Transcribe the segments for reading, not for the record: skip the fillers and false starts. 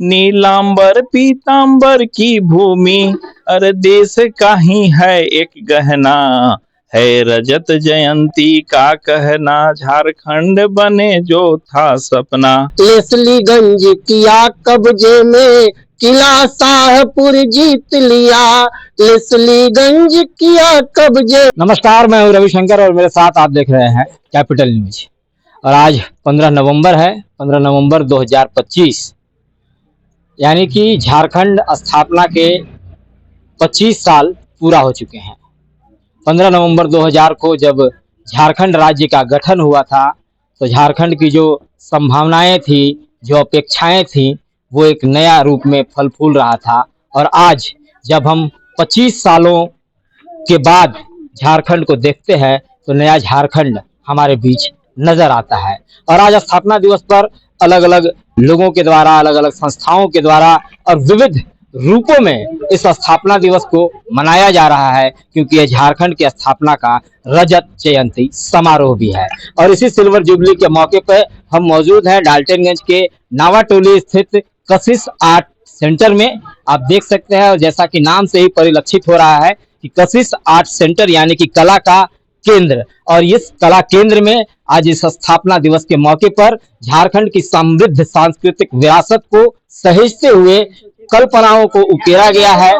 नीलांबर पीतांबर की भूमि, अरे देश का ही है एक गहना, है रजत जयंती का कहना, झारखंड बने जो था सपना। लेसलीगंज किया कब्जे में, किला शाहपुर जीत लिया, लेसलीगंज किया कब्जे। नमस्कार, मैं हूं रविशंकर और मेरे साथ आप देख रहे हैं कैपिटल न्यूज। और आज 15 नवंबर है, 15 नवंबर 2025, यानी कि झारखंड स्थापना के 25 साल पूरा हो चुके हैं। 15 नवंबर 2000 को जब झारखंड राज्य का गठन हुआ था तो झारखंड की जो संभावनाएं थी, जो अपेक्षाएं थी, वो एक नया रूप में फल फूल रहा था। और आज जब हम 25 सालों के बाद झारखंड को देखते हैं तो नया झारखंड हमारे बीच नजर आता है। और आज स्थापना दिवस पर अलग अलग लोगों के द्वारा, अलग अलग संस्थाओं के द्वारा और विविध रूपों में इस स्थापना दिवस को मनाया जा रहा है, क्योंकि यह झारखंड की स्थापना का रजत जयंती समारोह भी है। और इसी सिल्वर जुबली के मौके पर हम मौजूद हैं डाल्टनगंज के नावाटोली स्थित कशिश आर्ट सेंटर में। आप देख सकते हैं, और जैसा कि नाम से ही परिलक्षित हो रहा है कि कशिश आर्ट सेंटर यानी कि कला का केंद्र। और इस कला केंद्र में आज इस स्थापना दिवस के मौके पर झारखंड की समृद्ध सांस्कृतिक विरासत को सहेजते हुए कल्पनाओं को उकेरा गया है।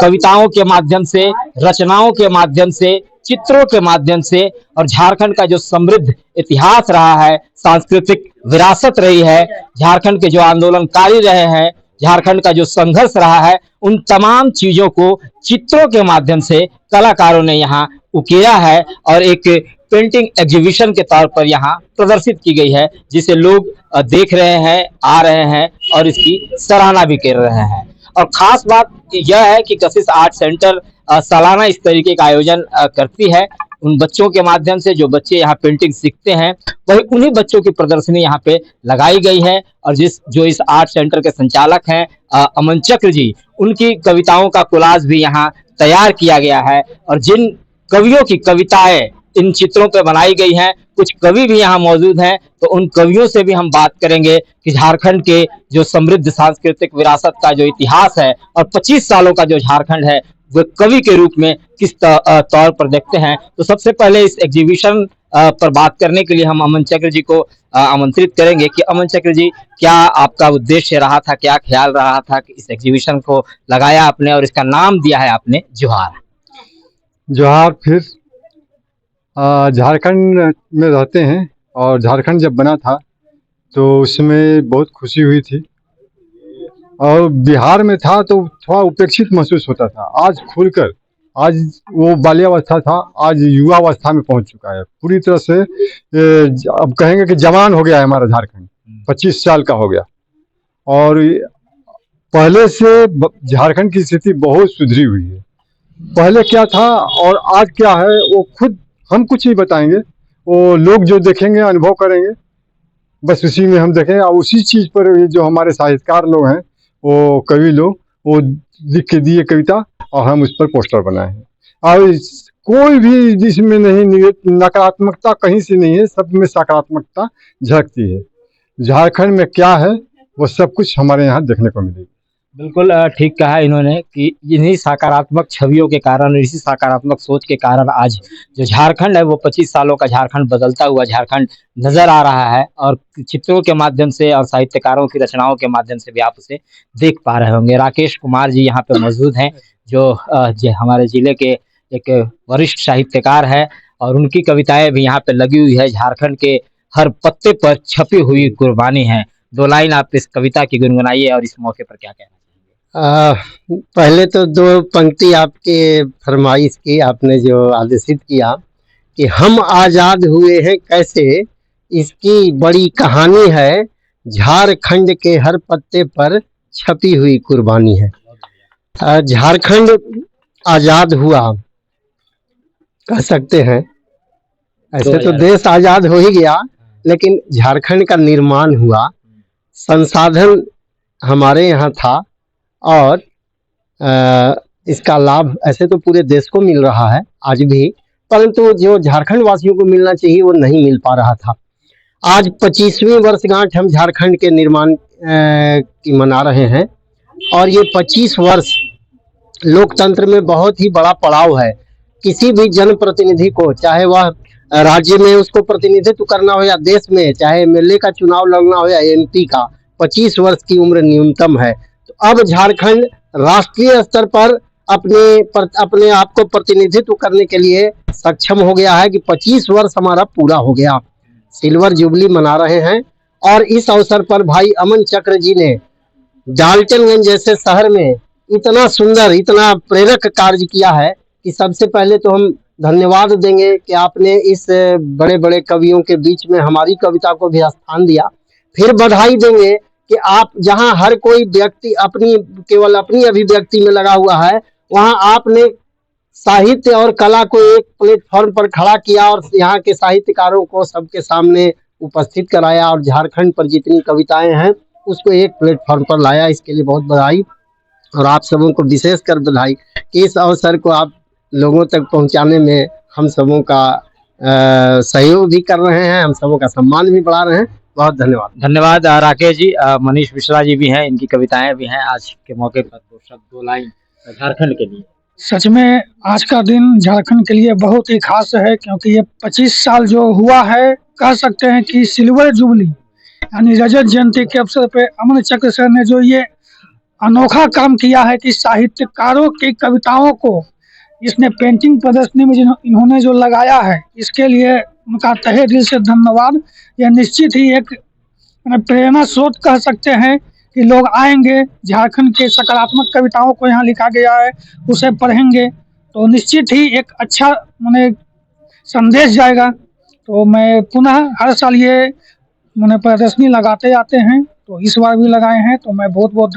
कविताओं के माध्यम से, रचनाओं के माध्यम से, चित्रों के माध्यम से, और झारखंड का जो समृद्ध इतिहास रहा है, सांस्कृतिक विरासत रही है, झारखंड के जो आंदोलनकारी रहे हैं, झारखंड का जो संघर्ष रहा है, उन तमाम चीजों को चित्रों के माध्यम से कलाकारों ने यहाँ उकेरा है और एक पेंटिंग एग्जीबिशन के तौर पर यहाँ प्रदर्शित की गई है, जिसे लोग देख रहे हैं, आ रहे हैं और इसकी सराहना भी कर रहे हैं। और खास बात यह है कि कशिश आर्ट सेंटर सालाना इस तरीके का आयोजन करती है। उन बच्चों के माध्यम से जो बच्चे यहाँ पेंटिंग सीखते हैं, वही उन्हीं बच्चों की प्रदर्शनी यहाँ पे लगाई गई है। और जो इस आर्ट सेंटर के संचालक हैं अमन चक्र जी, उनकी कविताओं का कोलाज भी यहाँ तैयार किया गया है। और जिन कवियों की कविताएं इन चित्रों पर बनाई गई हैं, कुछ कवि भी यहाँ मौजूद हैं, तो उन कवियों से भी हम बात करेंगे कि झारखंड के जो समृद्ध सांस्कृतिक विरासत का जो इतिहास है और 25 सालों का जो झारखंड है, वो कवि के रूप में किस तौर पर देखते हैं। तो सबसे पहले इस एग्जीबिशन पर बात करने के लिए हम अमन चक्र जी को आमंत्रित करेंगे कि अमन चक्र जी, क्या आपका उद्देश्य रहा था, क्या ख्याल रहा था कि इस एग्जीबिशन को लगाया आपने और इसका नाम दिया है आपने जोहार? जोहार। फिर झारखंड में रहते हैं और झारखंड जब बना था तो उसमें बहुत खुशी हुई थी, और बिहार में था तो थोड़ा उपेक्षित महसूस होता था। आज खुलकर, आज वो बाल्यावस्था था, आज युवावस्था में पहुंच चुका है पूरी तरह से। अब कहेंगे कि जवान हो गया है हमारा झारखंड, 25 साल का हो गया। और पहले से झारखंड की स्थिति बहुत सुधरी हुई है। पहले क्या था और आज क्या है, वो खुद हम कुछ नहीं बताएंगे, वो लोग जो देखेंगे, अनुभव करेंगे, बस उसी में हम देखेंगे। और उसी चीज़ पर जो हमारे साहित्यकार लोग हैं, वो कवि लोग, वो लिख के दिए कविता और हम उस पर पोस्टर बनाए हैं। और कोई भी इसमें नहीं, नकारात्मकता कहीं से नहीं है, सब में सकारात्मकता झलकती है। झारखंड में क्या है वो सब कुछ हमारे यहाँ देखने को मिलेगी। बिल्कुल ठीक कहा इन्होंने कि इन्हीं सकारात्मक छवियों के कारण, इसी सकारात्मक सोच के कारण आज जो झारखंड है वो 25 सालों का झारखंड, बदलता हुआ झारखंड नजर आ रहा है। और चित्रों के माध्यम से और साहित्यकारों की रचनाओं के माध्यम से भी आप उसे देख पा रहे होंगे। राकेश कुमार जी यहाँ पे मौजूद हैं, जो हमारे जिले के एक वरिष्ठ साहित्यकार है, और उनकी कविताएं भी यहाँ पे लगी हुई है। झारखंड के हर पत्ते पर छपी हुई कुर्बानी है। 2 लाइन आप इस कविता की गुनगुनाइए और इस मौके पर क्या कहना चाहिए? पहले तो 2 पंक्ति आपके फरमाइश की, आपने जो आदेशित किया कि हम आजाद हुए हैं कैसे, इसकी बड़ी कहानी है, झारखंड के हर पत्ते पर छपी हुई कुर्बानी है। झारखंड आजाद हुआ कह सकते हैं, ऐसे तो देश आजाद हो ही गया, लेकिन झारखंड का निर्माण हुआ, संसाधन हमारे यहाँ था, और इसका लाभ ऐसे तो पूरे देश को मिल रहा है आज भी, परंतु जो झारखंड वासियों को मिलना चाहिए वो नहीं मिल पा रहा था। आज 25वीं वर्षगांठ हम झारखंड के निर्माण की मना रहे हैं और ये 25 वर्ष लोकतंत्र में बहुत ही बड़ा पड़ाव है। किसी भी जनप्रतिनिधि को, चाहे वह राज्य में उसको प्रतिनिधित्व करना हो या देश में, चाहे एमएलए का चुनाव लड़ना हो या एमपी का, 25 वर्ष की उम्र न्यूनतम है। तो अब झारखंड राष्ट्रीय स्तर पर अपने आप को प्रतिनिधित्व करने के लिए सक्षम हो गया है कि 25 वर्ष हमारा पूरा हो गया। सिल्वर जुबली मना रहे हैं और इस अवसर पर भाई अमन चक्र जी ने डाल्टनगंज जैसे शहर में इतना सुंदर, इतना प्रेरक कार्य किया है कि सबसे पहले तो हम धन्यवाद देंगे कि आपने इस बड़े बड़े कवियों के बीच में हमारी कविता को भी स्थान दिया। फिर बधाई देंगे कि आप जहां हर कोई व्यक्ति केवल अपनी अभिव्यक्ति में लगा हुआ है, वहां आपने साहित्य और कला को एक प्लेटफॉर्म पर खड़ा किया और यहाँ के साहित्यकारों को सबके सामने उपस्थित कराया और झारखंड पर जितनी कविताएं हैं उसको एक प्लेटफॉर्म पर लाया। इसके लिए बहुत बधाई और आप सबों को विशेषकर बधाई कि इस अवसर को आप लोगों तक पहुंचाने में हम सबों का सहयोग भी कर रहे हैं, हम सबों का सम्मान भी बढ़ा रहे हैं। बहुत धन्यवाद। धन्यवाद राकेश जी। मनीष मिश्रा जी भी हैं, इनकी कविताएं भी हैं। आज के मौके पर दो शब्द, दो लाइन झारखंड के लिए। सच में आज का दिन झारखंड के लिए बहुत ही खास है, क्योंकि ये 25 साल जो हुआ है, कह सकते हैं कि सिल्वर जुबली यानी रजत जयंती के अवसर पे अमन चक्र सर ने जो ये अनोखा काम किया है कि साहित्यकारों की कविताओं को इसने पेंटिंग प्रदर्शनी में इन्होंने जो लगाया है, इसके लिए उनका तहे दिल से धन्यवाद। यह निश्चित ही एक प्रेरणा स्रोत कह सकते हैं कि लोग आएंगे, झारखंड के सकारात्मक कविताओं को यहाँ लिखा गया है उसे पढ़ेंगे तो निश्चित ही एक अच्छा संदेश जाएगा। तो मैं पुनः हर साल ये प्रदर्शनी लगाते आते हैं, तो इस बार भी लगाए हैं, तो मैं बहुत बहुत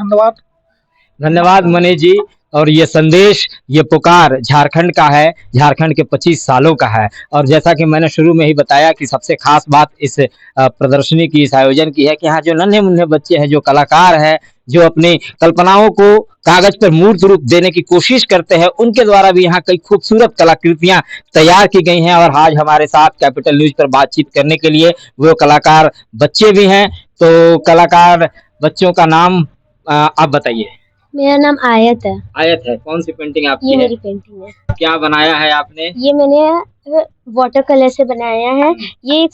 धन्यवाद मनीष जी। और ये संदेश, ये पुकार झारखंड का है, झारखंड के 25 सालों का है। और जैसा कि मैंने शुरू में ही बताया कि सबसे खास बात इस प्रदर्शनी की, इस आयोजन की है कि यहाँ जो नन्हे मुन्ने बच्चे हैं, जो कलाकार हैं, जो अपनी कल्पनाओं को कागज पर मूर्त रूप देने की कोशिश करते हैं, उनके द्वारा भी यहाँ कई खूबसूरत कलाकृतियां तैयार की गई हैं। और आज हमारे साथ कैपिटल न्यूज पर बातचीत करने के लिए वो कलाकार बच्चे भी हैं। तो कलाकार बच्चों का नाम आप बताइए। मेरा नाम आयत है। आयत है। कौन सी पेंटिंग आपकी ये है? मेरी पेंटिंग है। क्या बनाया है आपने? ये मैंने वाटर कलर से बनाया है। ये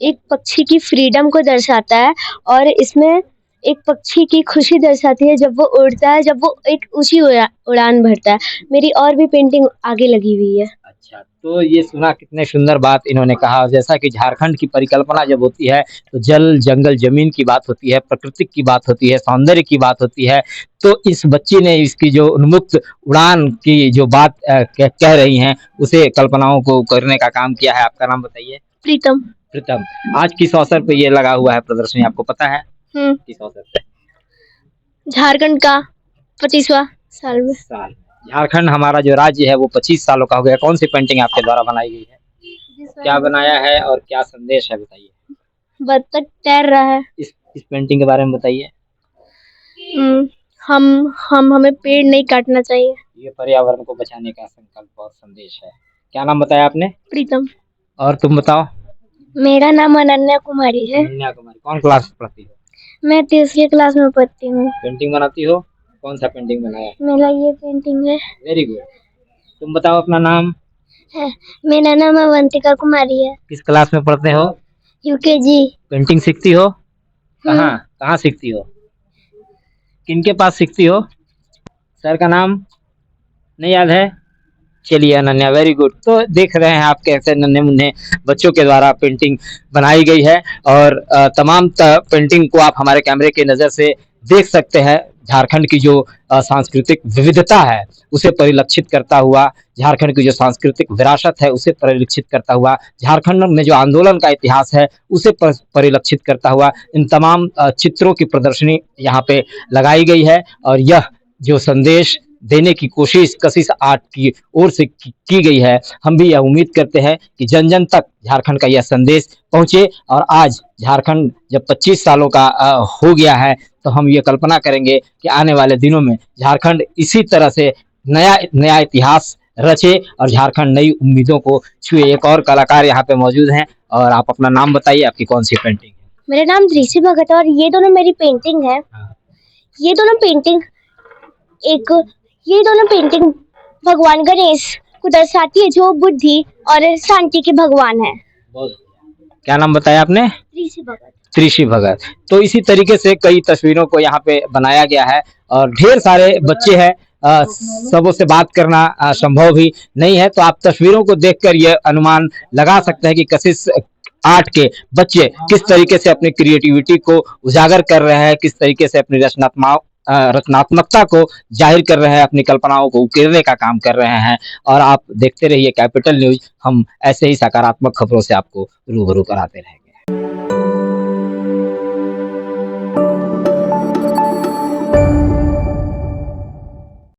एक पक्षी की फ्रीडम को दर्शाता है और इसमें एक पक्षी की खुशी दर्शाती है जब वो उड़ता है, जब वो एक ऊंची उड़ान भरता है। मेरी और भी पेंटिंग आगे लगी हुई है। अच्छा, तो ये सुना कितने सुंदर बात इन्होंने कहा। जैसा कि झारखंड की परिकल्पना जब होती है तो जल, जंगल, जमीन की बात होती है, प्रकृति की बात होती है, सौंदर्य की बात होती है। तो इस बच्ची ने इसकी जो उन्मुक्त उड़ान की जो बात कह रही हैं, उसे कल्पनाओं को करने का काम किया है। आपका नाम बताइए। प्रीतम। प्रीतम, आज किस अवसर पे ये लगा हुआ है प्रदर्शनी, आपको पता है? किस अवसर पे? झारखंड का 25वां साल। झारखंड हमारा जो राज्य है वो 25 सालों का हो गया। कौन सी पेंटिंग आपके द्वारा बनाई गई है? क्या बनाया है और क्या संदेश है, बताइए। बत्तख तैर रहा है। इस पेंटिंग के बारे में बताइए। हमें पेड़ नहीं काटना चाहिए। ये पर्यावरण को बचाने का संकल्प और संदेश है। क्या नाम बताया आपने? प्रीतम। और तुम बताओ। मेरा नाम अनन्या कुमारी है। अनन्या कुमारी, कौन क्लास में पढ़ती हो? मैं 3री क्लास में पढ़ती हूँ। पेंटिंग बनाती हो? कौन सा पेंटिंग बनाया? मेरा ये पेंटिंग है। Very good. तुम बताओ अपना नाम। है, मेरा नाम अवंतिका कुमारी है। किस क्लास में पढ़ते हो? यूकेजी। पेंटिंग सीखती हो? कहाँ सीखती हो? किनके पास सीखती हो? सर का नाम नहीं याद है? चलिए अनन्या, वेरी गुड। तो देख रहे हैं आप कैसे नन्हे मुन्ने बच्चों के द्वारा पेंटिंग बनाई गई है और तमाम पेंटिंग को आप हमारे कैमरे के नज़र से देख सकते हैं। झारखंड की जो सांस्कृतिक विविधता है उसे परिलक्षित करता हुआ, झारखंड की जो सांस्कृतिक विरासत है उसे परिलक्षित करता हुआ, झारखंड में जो आंदोलन का इतिहास है उसे परिलक्षित करता हुआ इन तमाम चित्रों की प्रदर्शनी यहाँ पे लगाई गई है। और यह जो संदेश देने की कोशिश कशिश आर्ट की ओर से की गई है, हम भी यह उम्मीद करते हैं कि जन जन तक झारखंड का यह संदेश पहुंचे। और आज झारखंड जब 25 सालों का हो गया है तो हम ये कल्पना करेंगे कि आने वाले दिनों में झारखंड इसी तरह से नया इतिहास रचे और झारखंड नई उम्मीदों को छुए। एक और कलाकार यहाँ पे मौजूद हैं और आप अपना नाम बताइए, आपकी कौन सी पेंटिंग है? मेरा नाम दृषि भगत है और ये दोनों मेरी पेंटिंग है। ये दोनों पेंटिंग ये दोनों पेंटिंग भगवान गणेश को दर्शाती है, जो बुद्धि और शांति के भगवान है। क्या नाम बताया आपने? दृषि भगत। त्रिशी भगत। तो इसी तरीके से कई तस्वीरों को यहाँ पे बनाया गया है और ढेर सारे बच्चे हैं, सबों से बात करना संभव भी नहीं है, तो आप तस्वीरों को देखकर यह अनुमान लगा सकते हैं कि कशिश आर्ट के बच्चे किस तरीके से अपनी क्रिएटिविटी को उजागर कर रहे हैं, किस तरीके से अपनी रचनात्मकता को जाहिर कर रहे हैं, अपनी कल्पनाओं को उकेरने का काम कर रहे हैं। और आप देखते रहिए कैपिटल न्यूज, हम ऐसे ही सकारात्मक खबरों से आपको रूबरू कराते रहेंगे।